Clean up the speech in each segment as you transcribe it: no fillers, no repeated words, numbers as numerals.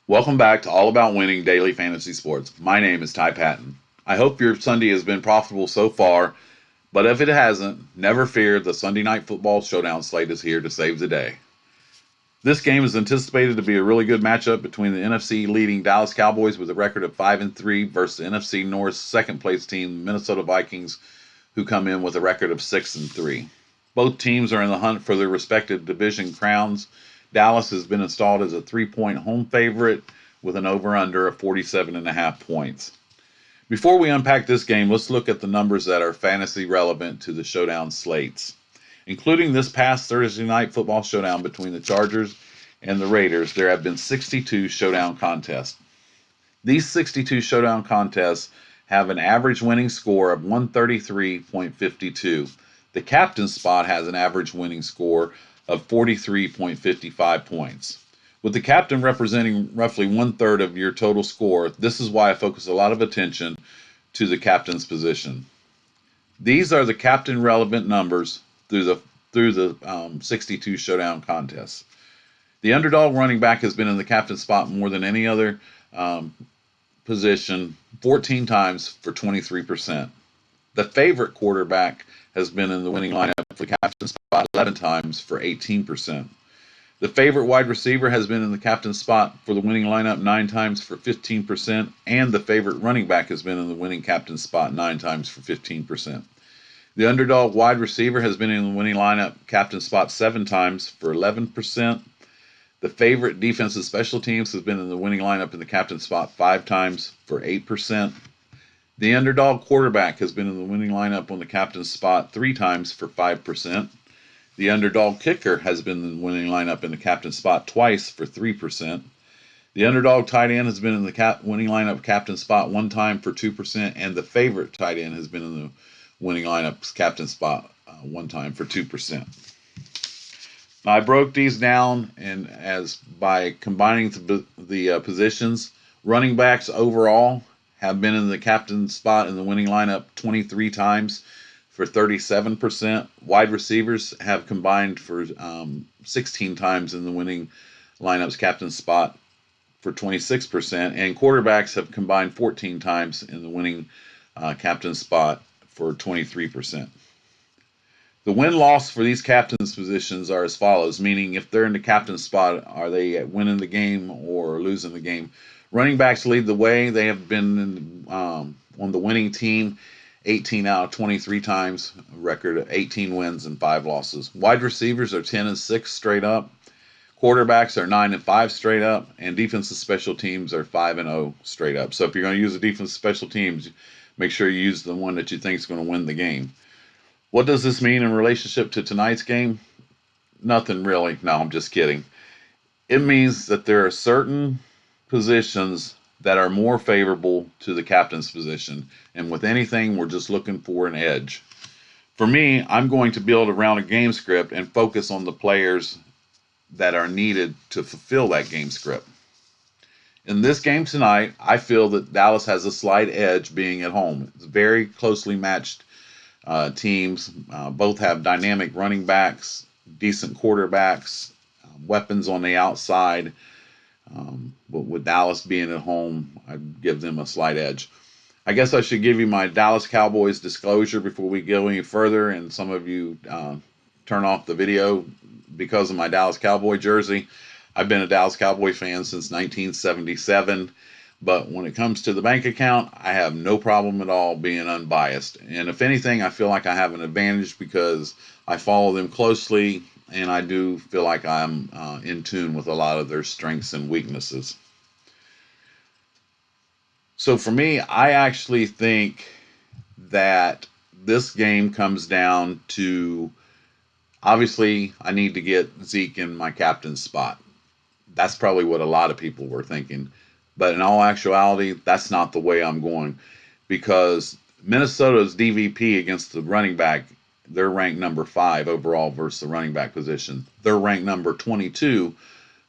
Welcome back to All About Winning Daily Fantasy Sports. My name is Ty Patton. I hope your Sunday has been profitable so far, but if it hasn't, never fear, the Sunday Night Football Showdown slate is here to save the day. This game is anticipated to be a really good matchup between the NFC leading Dallas Cowboys with a record of 5-3 versus the NFC North second place team, Minnesota Vikings, who come in with a record of 6-3. Both teams are in the hunt for their respective division crowns. Dallas has been installed as a 3-point home favorite with an over-under of 47.5 points. Before we unpack this game, let's look at the numbers that are fantasy relevant to the showdown slates. Including this past Thursday night football showdown between the Chargers and the Raiders, there have been 62 showdown contests. These 62 showdown contests have an average winning score of 133.52. The captain spot has an average winning score of 43.55 points. With the captain representing roughly one-third of your total score, this is why I focus a lot of attention to the captain's position. These are the captain relevant numbers through the 62 showdown contests. The underdog running back has been in the captain spot more than any other position 14 times for 23%. The favorite quarterback has been in the winning lineup for the captain spot 11 times for 18%. The favorite wide receiver has been in the captain spot for the winning lineup 9 times for 15%, and the favorite running back has been in the winning captain spot 9 times for 15%. The underdog wide receiver has been in the winning lineup captain spot 7 times for 11%. The favorite defensive special teams has been in the winning lineup in the captain spot 5 times for 8%. The underdog quarterback has been in the winning lineup on the captain spot 3 times for 5%. The underdog kicker has been in the winning lineup in the captain spot twice for 3%. The underdog tight end has been in the winning lineup captain spot 1 time for 2%, and the favorite tight end has been in the winning lineup's captain spot 1 time for 2%. Now, I broke these down and as by combining the positions. Running backs overall have been in the captain spot in the winning lineup 23 times for 37%. Wide receivers have combined for 16 times in the winning lineup's captain spot for 26%, and quarterbacks have combined 14 times in the winning captain spot for 23%. The win-loss for these captain's positions are as follows, meaning if they're in the captain spot, are they winning the game or losing the game? Running backs lead the way. They have been on the winning team 18 out of 23 times, a record of 18 wins and 5 losses. Wide receivers are 10-6 straight up. Quarterbacks are 9-5 straight up, and defensive special teams are 5-0 straight up. So if you're going to use a defensive special teams, make sure you use the one that you think is going to win the game. What does this mean in relationship to tonight's game? Nothing really. No, I'm just kidding. It means that there are certain positions that are more favorable to the captain's position. And with anything, we're just looking for an edge. For me, I'm going to build around a game script and focus on the players that are needed to fulfill that game script. In this game tonight, I feel that Dallas has a slight edge being at home. It's very closely matched teams. Both have dynamic running backs, decent quarterbacks, weapons on the outside. But with Dallas being at home, I'd give them a slight edge. I guess I should give you my Dallas Cowboys disclosure before we go any further, and some of you turn off the video because of my Dallas Cowboy jersey. I've been a Dallas Cowboy fan since 1977, but when it comes to the bank account, I have no problem at all being unbiased. And if anything, I feel like I have an advantage because I follow them closely, and I do feel like I'm in tune with a lot of their strengths and weaknesses. So for me, I actually think that this game comes down to, obviously, I need to get Zeke in my captain's spot. That's probably what a lot of people were thinking. But in all actuality, that's not the way I'm going, because Minnesota's DVP against the running back, they're ranked number 5 overall versus the running back position. They're ranked number 22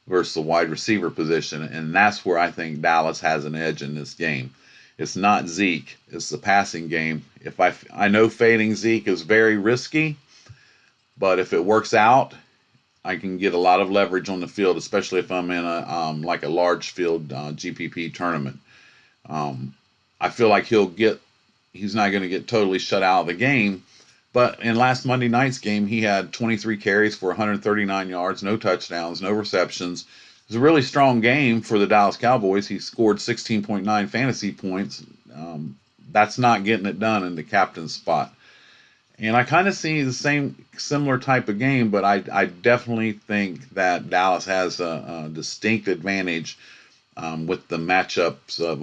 versus the wide receiver position, and that's where I think Dallas has an edge in this game. It's not Zeke, it's the passing game. If I know fading Zeke is very risky, but if it works out, I can get a lot of leverage on the field, especially if I'm in a like a large field GPP tournament. Um, I feel like he's not going to get totally shut out of the game. But in last Monday night's game, he had 23 carries for 139 yards, no touchdowns, no receptions. It was a really strong game for the Dallas Cowboys. He scored 16.9 fantasy points. That's not getting it done in the captain's spot. And I kind of see the similar type of game, but I definitely think that Dallas has a distinct advantage with the matchups of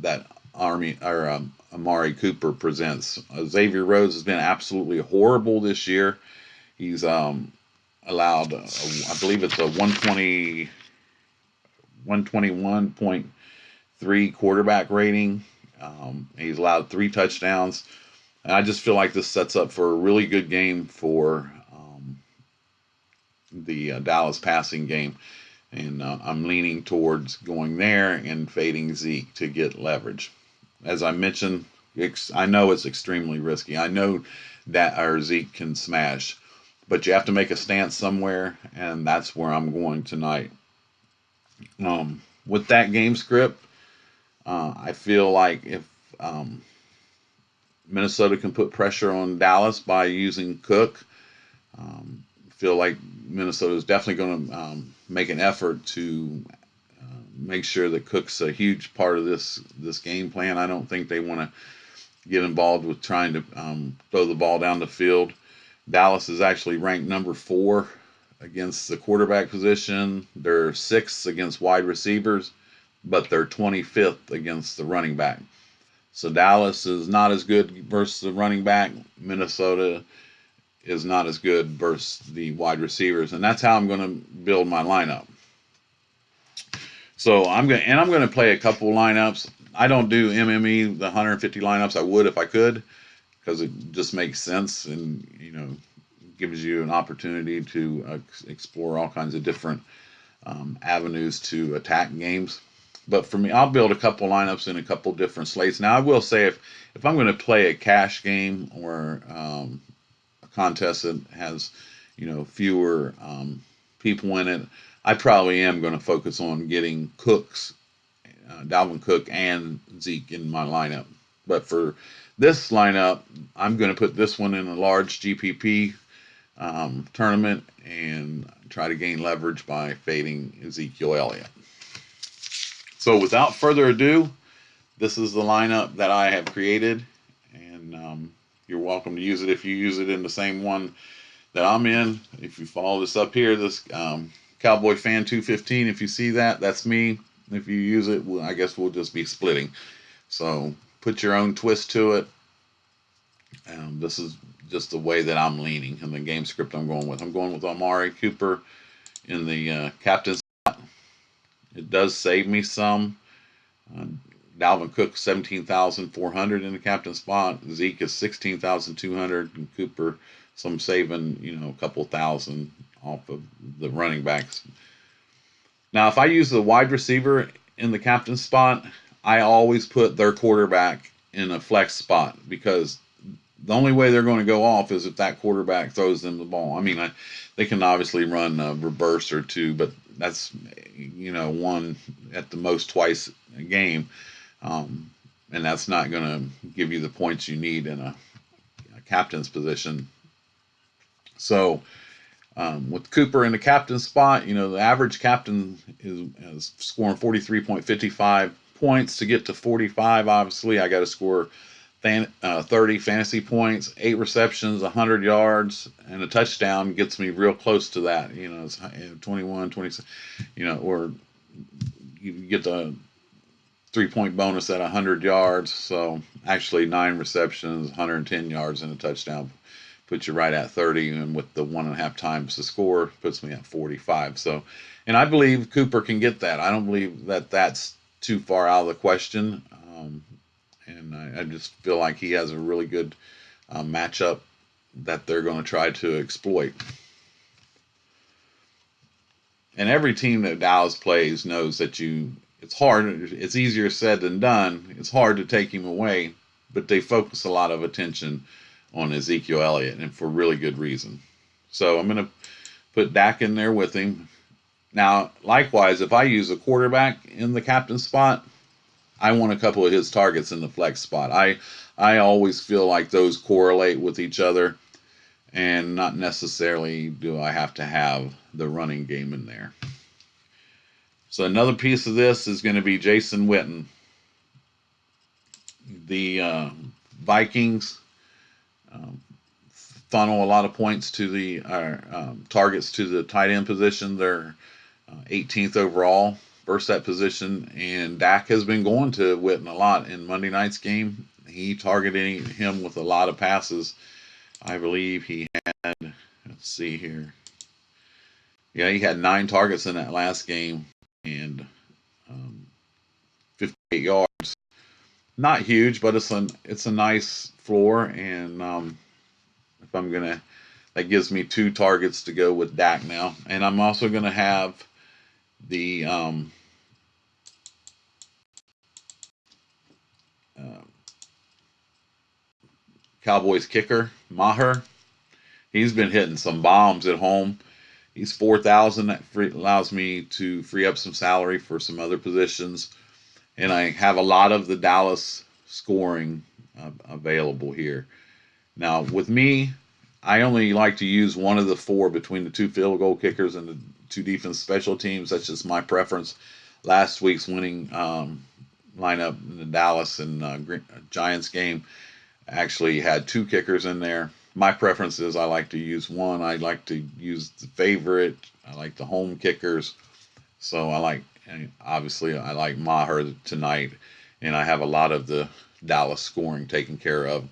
that Amari Cooper presents. Xavier Rhodes has been absolutely horrible this year. He's allowed, I believe it's a 121.3 quarterback rating. He's allowed 3 touchdowns. And I just feel like this sets up for a really good game for the Dallas passing game. And I'm leaning towards going there and fading Zeke to get leverage. As I mentioned, I know it's extremely risky. I know that our Zeke can smash, but you have to make a stance somewhere, and that's where I'm going tonight. With that game script, I feel like if Minnesota can put pressure on Dallas by using Cook, feel like Minnesota is definitely going to make an effort to make sure that Cook's a huge part of this game plan. I don't think they want to get involved with trying to throw the ball down the field. Dallas is actually ranked number 4 against the quarterback position. They're 6th against wide receivers, but they're 25th against the running back. So Dallas is not as good versus the running back. Minnesota is not as good versus the wide receivers, and that's how I'm going to build my lineup. So I'm going to play a couple lineups. I don't do MME the 150 lineups. I would if I could, because it just makes sense and gives you an opportunity to explore all kinds of different avenues to attack games. But for me, I'll build a couple lineups in a couple different slates. Now I will say if I'm going to play a cash game or contest that has fewer people in it, I probably am going to focus on getting Dalvin Cook and Zeke in my lineup. But for this lineup, I'm going to put this one in a large GPP tournament and try to gain leverage by fading Ezekiel Elliott. So without further ado, this is the lineup that I have created, and you're welcome to use it if you use it in the same one that I'm in. If you follow this up here, this Cowboy Fan 215, if you see that, that's me. If you use it, I guess we'll just be splitting. So put your own twist to it. This is just the way that I'm leaning in the game script I'm going with. I'm going with Amari Cooper in the captain's spot. It does save me some. Dalvin Cook 17,400 in the captain spot. Zeke is 16,200, and Cooper some saving a couple thousand off of the running backs. Now, if I use the wide receiver in the captain spot, I always put their quarterback in a flex spot, because the only way they're going to go off is if that quarterback throws them the ball. I mean, they can obviously run a reverse or two, but that's one at the most twice a game, and that's not going to give you the points you need in a captain's position. So with Cooper in the captain spot, the average captain is scoring 43.55 points. To get to 45, obviously, I got to score 30 fantasy points, 8 receptions, 100 yards, and a touchdown gets me real close to that. It's 21, 26, or you get the 3-point bonus at 100 yards. So actually 9 receptions, 110 yards, and a touchdown puts you right at 30, and with the 1.5 times the score puts me at 45. So, and I believe Cooper can get that. I don't believe that that's too far out of the question. And I just feel like he has a really good matchup that they're going to try to exploit. And every team that Dallas plays knows that it's hard. It's easier said than done. It's hard to take him away, but they focus a lot of attention on Ezekiel Elliott, and for really good reason. So I'm going to put Dak in there with him. Now, likewise, if I use a quarterback in the captain spot, I want a couple of his targets in the flex spot. I always feel like those correlate with each other, and not necessarily do I have to have the running game in there. So another piece of this is going to be Jason Witten. The Vikings funnel a lot of points to the targets to the tight end position. They're 18th overall versus that position, and Dak has been going to Witten a lot. In Monday night's game, he targeted him with a lot of passes. I believe he had, let's see here, yeah, he had 9 targets in that last game and 58 yards. Not huge, but it's a nice floor, and if I'm gonna, that gives me 2 targets to go with Dak now, and I'm also gonna have the uh, Cowboys kicker Maher. He's been hitting some bombs at home. He's 4,000. That allows me to free up some salary for some other positions, and I have a lot of the Dallas scoring available here. Now, with me, I only like to use one of the 4 between the 2 field goal kickers and the 2 defense special teams. That's just my preference. Last week's winning lineup in the Dallas and Giants game actually had 2 kickers in there. My preference is I like to use one. I like to use the favorite. I like the home kickers. So obviously I like Maher tonight, and I have a lot of the Dallas scoring taken care of,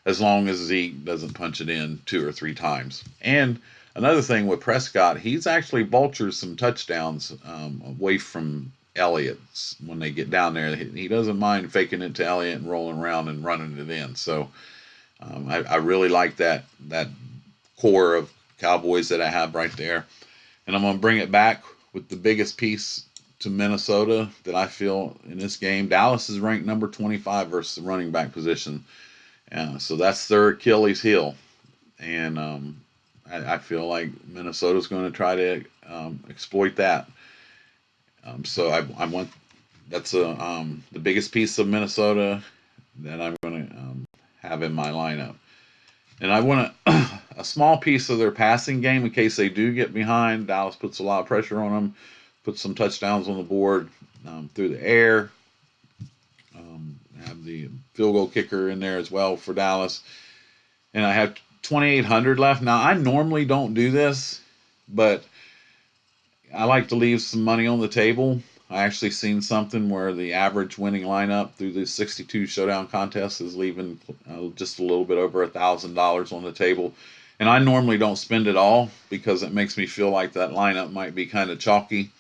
as long as Zeke doesn't punch it in 2 or 3 times. And another thing with Prescott, he's actually vultured some touchdowns away from Elliott when they get down there. He doesn't mind faking it to Elliott and rolling around and running it in. So I really like that core of Cowboys that I have right there. And I'm going to bring it back with the biggest piece to Minnesota that I feel in this game. Dallas is ranked number 25 versus the running back position. So that's their Achilles heel. And I feel like Minnesota's going to try to exploit that. So I want, that's the biggest piece of Minnesota that I'm going to have in my lineup. And I want a small piece of their passing game in case they do get behind. Dallas puts a lot of pressure on them, puts some touchdowns on the board through the air. Have the field goal kicker in there as well for Dallas. And I have 2,800 left. Now, I normally don't do this, but I like to leave some money on the table. I actually seen something where the average winning lineup through the 62 Showdown contest is leaving just a little bit over $1,000 on the table. And I normally don't spend it all because it makes me feel like that lineup might be kind of chalky.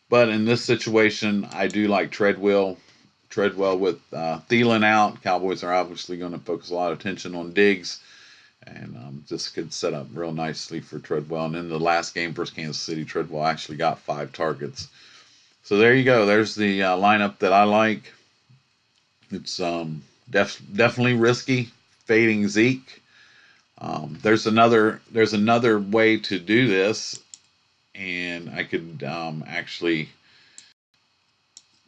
But in this situation, I do like Treadwell with Thielen out. Cowboys are obviously going to focus a lot of attention on Diggs. And this could set up real nicely for Treadwell. And in the last game versus Kansas City, Treadwell actually got 5 targets. So there you go. There's the lineup that I like. It's definitely risky, fading Zeke. There's another way to do this, and I could actually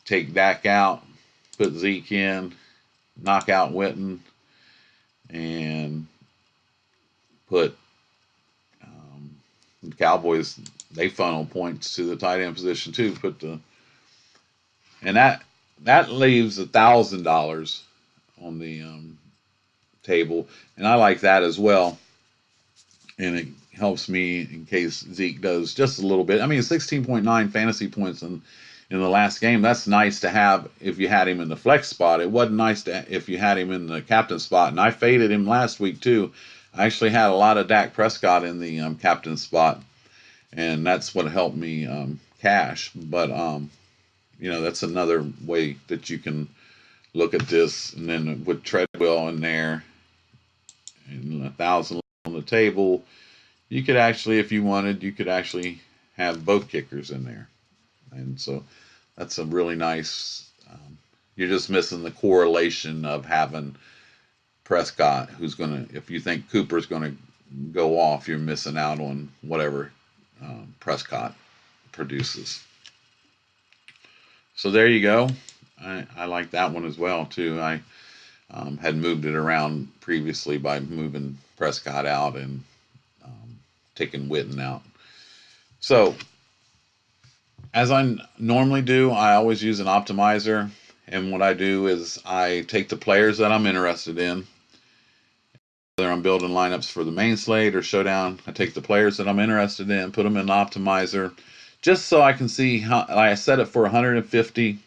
take Dak out, put Zeke in, knock out Witten, and put the Cowboys. They funnel points to the tight end position too. And that leaves $1,000 on the table, and I like that as well. And it helps me in case Zeke does just a little bit. I mean, 16.9 fantasy points in the last game. That's nice to have if you had him in the flex spot. It wasn't nice if you had him in the captain spot. And I faded him last week too. I actually had a lot of Dak Prescott in the captain spot, and that's what helped me cash. But that's another way that you can look at this. And then with Treadwell in there and 1,000 on the table, you could actually, if you wanted, you could actually have both kickers in there. And so that's a really nice, you're just missing the correlation of having Prescott, who's going to, if you think Cooper's going to go off, you're missing out on whatever Prescott produces. So there you go. I like that one as well too. I had moved it around previously by moving Prescott out and taking Witten out. So as I normally do, I always use an optimizer. And what I do is I take the players that I'm interested in, whether I'm building lineups for the main slate or Showdown. I take the players that I'm interested in, put them in an optimizer, just so I can see how. I set it for 150,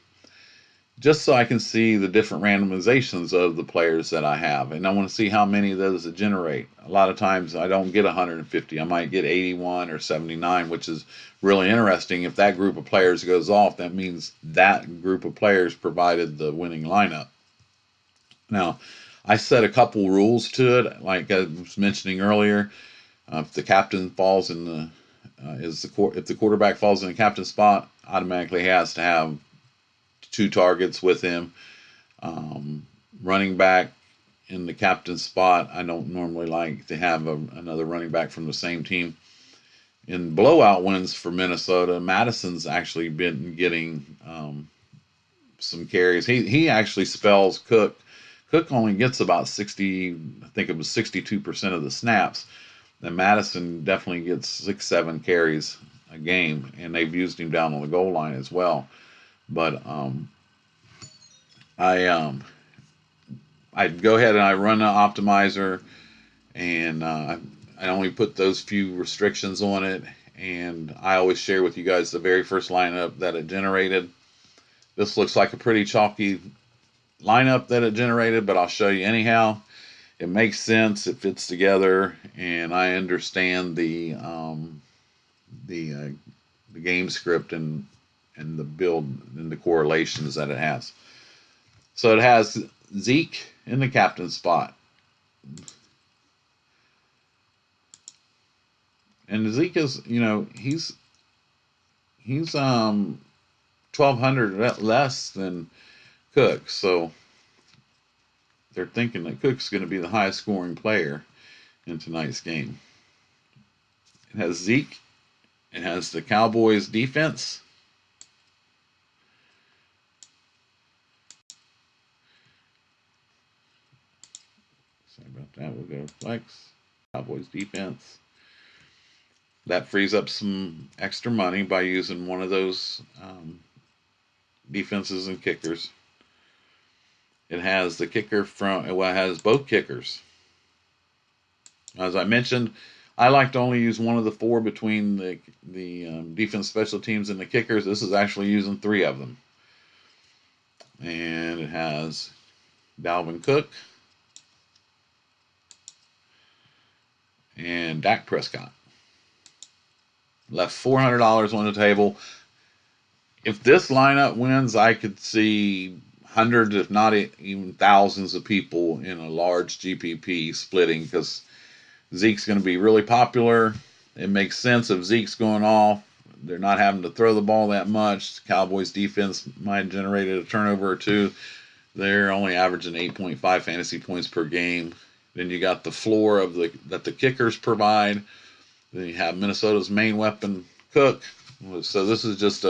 just so I can see the different randomizations of the players that I have, and I want to see how many of those it generate. A lot of times I don't get 150. I might get 81 or 79, which is really interesting. If that group of players goes off, that means that group of players provided the winning lineup. Now, I set a couple rules to it, like I was mentioning earlier. If the captain falls in the if the quarterback falls in the captain spot, automatically has to have 2 targets with him. Running back in the captain spot, I don't normally like to have another running back from the same team. In blowout wins for Minnesota, Madison's actually been getting some carries. He actually spells Cook. Cook only gets about 60, I think it was 62% of the snaps. And Madison definitely gets 6-7 carries a game, and they've used him down on the goal line as well. But I'd go ahead and I run an optimizer, and I only put those few restrictions on it. And I always share with you guys the very first lineup that it generated. This looks like a pretty chalky lineup that it generated, but I'll show you anyhow. It makes sense. It fits together, and I understand the game script and the build and the correlations that it has. So it has Zeke in the captain spot, and Zeke is, he's 1,200 less than Cook, so they're thinking that Cook's going to be the highest scoring player in tonight's game. It has Zeke. It has the Cowboys defense. Sorry about that. We'll go flex. Cowboys defense. That frees up some extra money by using one of those defenses and kickers. It has the kicker from, well, it has both kickers. As I mentioned, I like to only use one of the 4 between the defense, special teams, and the kickers. This is actually using 3 of them. And it has Dalvin Cook and Dak Prescott. Left $400 on the table. If this lineup wins, I could see hundreds, if not even thousands of people in a large GPP splitting, because Zeke's going to be really popular. It makes sense if Zeke's going off. They're not having to throw the ball that much. Cowboys defense might have generated a turnover or 2. They're only averaging 8.5 fantasy points per game. Then you got the floor of that the kickers provide. Then you have Minnesota's main weapon, Cook. So this is just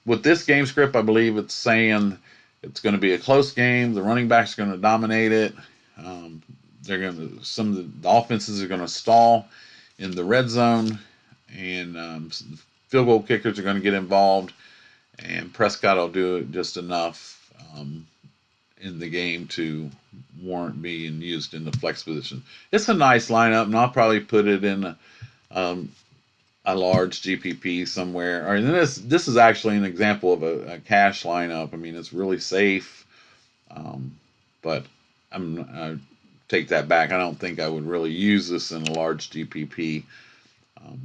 with this game script, I believe it's saying it's going to be a close game. The running backs are going to dominate it. Some of the offenses are going to stall in the red zone, and field goal kickers are going to get involved, and Prescott will do it just enough in the game to warrant being used in the flex position. It's a nice lineup, and I'll probably put it in a large GPP somewhere. Or this is actually an example of a cash lineup. I mean, it's really safe, but I take that back. I don't think I would really use this in a large GPP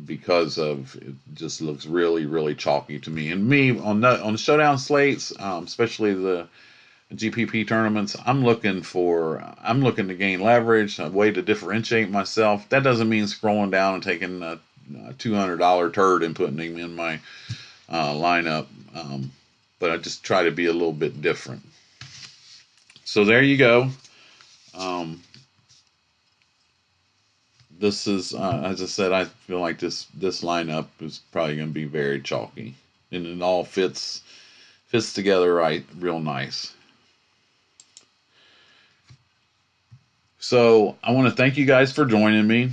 because of it just looks really, really chalky to me. And me on the Showdown slates, especially the GPP tournaments, I'm looking to gain leverage, a way to differentiate myself. That doesn't mean scrolling down and taking a $200 turd and putting him in my lineup, but I just try to be a little bit different. So there you go. this is, as I said, I feel like this lineup is probably going to be very chalky, and it all fits together right, real nice. So I want to thank you guys for joining me.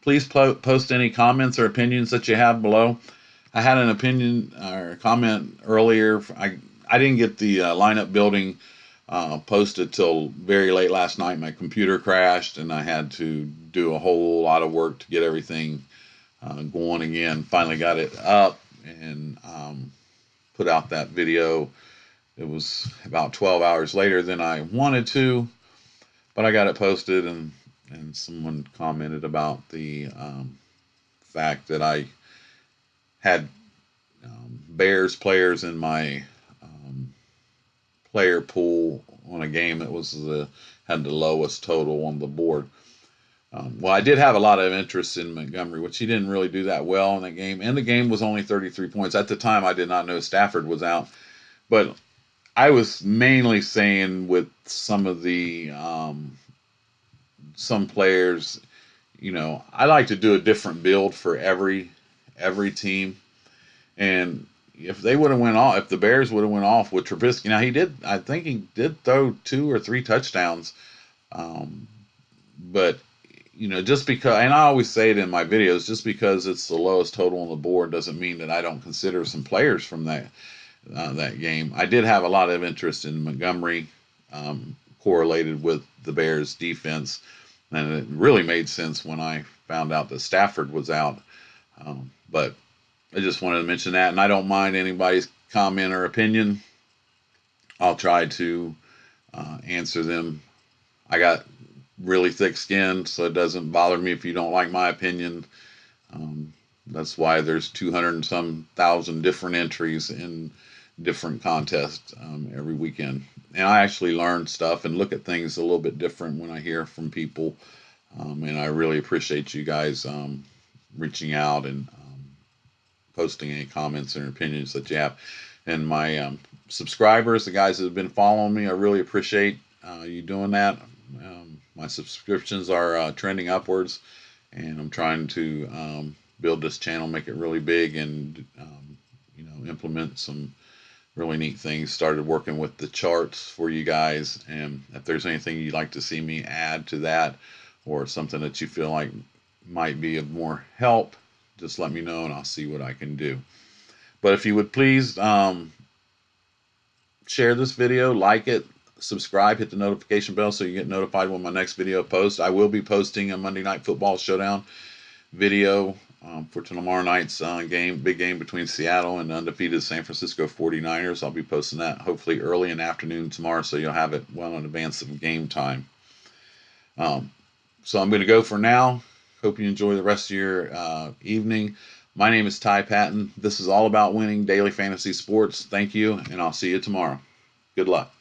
Please post any comments or opinions that you have below. I had an opinion or comment earlier. I didn't get the lineup building posted till very late last night. My computer crashed, and I had to do a whole lot of work to get everything going again. Finally got it up and put out that video. It was about 12 hours later than I wanted to, but I got it posted, and someone commented about the fact that I had Bears players in my player pool on a game that was had the lowest total on the board. Well, I did have a lot of interest in Montgomery, which he didn't really do that well in that game, and the game was only 33 points. At the time, I did not know Stafford was out, but I was mainly saying with some of the some players, I like to do a different build for every team. And if they would have went off, if the Bears would have went off with Trubisky, now I think he did throw 2 or 3 touchdowns. But just because, and I always say it in my videos, just because it's the lowest total on the board doesn't mean that I don't consider some players from that game. I did have a lot of interest in Montgomery, correlated with the Bears defense, and it really made sense when I found out that Stafford was out. But I just wanted to mention that, and I don't mind anybody's comment or opinion. I'll try to answer them. I got really thick skin, so it doesn't bother me if you don't like my opinion. That's why there's 200 and some thousand different entries in different contests every weekend. And I actually learn stuff and look at things a little bit different when I hear from people. And I really appreciate you guys reaching out and posting any comments and opinions that you have. And my subscribers, the guys that have been following me, I really appreciate you doing that. My subscriptions are trending upwards, and I'm trying to build this channel, make it really big, and implement some really neat things. Started working with the charts for you guys, and if there's anything you'd like to see me add to that, or something that you feel like might be of more help, just let me know and I'll see what I can do. But if you would please share this video, like it, subscribe, hit the notification bell so you get notified when my next video posts. I will be posting a Monday Night Football Showdown video for tomorrow night's big game between Seattle and the undefeated San Francisco 49ers. I'll be posting that hopefully early in the afternoon tomorrow, so you'll have it well in advance of game time. So I'm going to go for now. Hope you enjoy the rest of your evening. My name is Ty Patton. This is all about winning daily fantasy sports. Thank you, and I'll see you tomorrow. Good luck.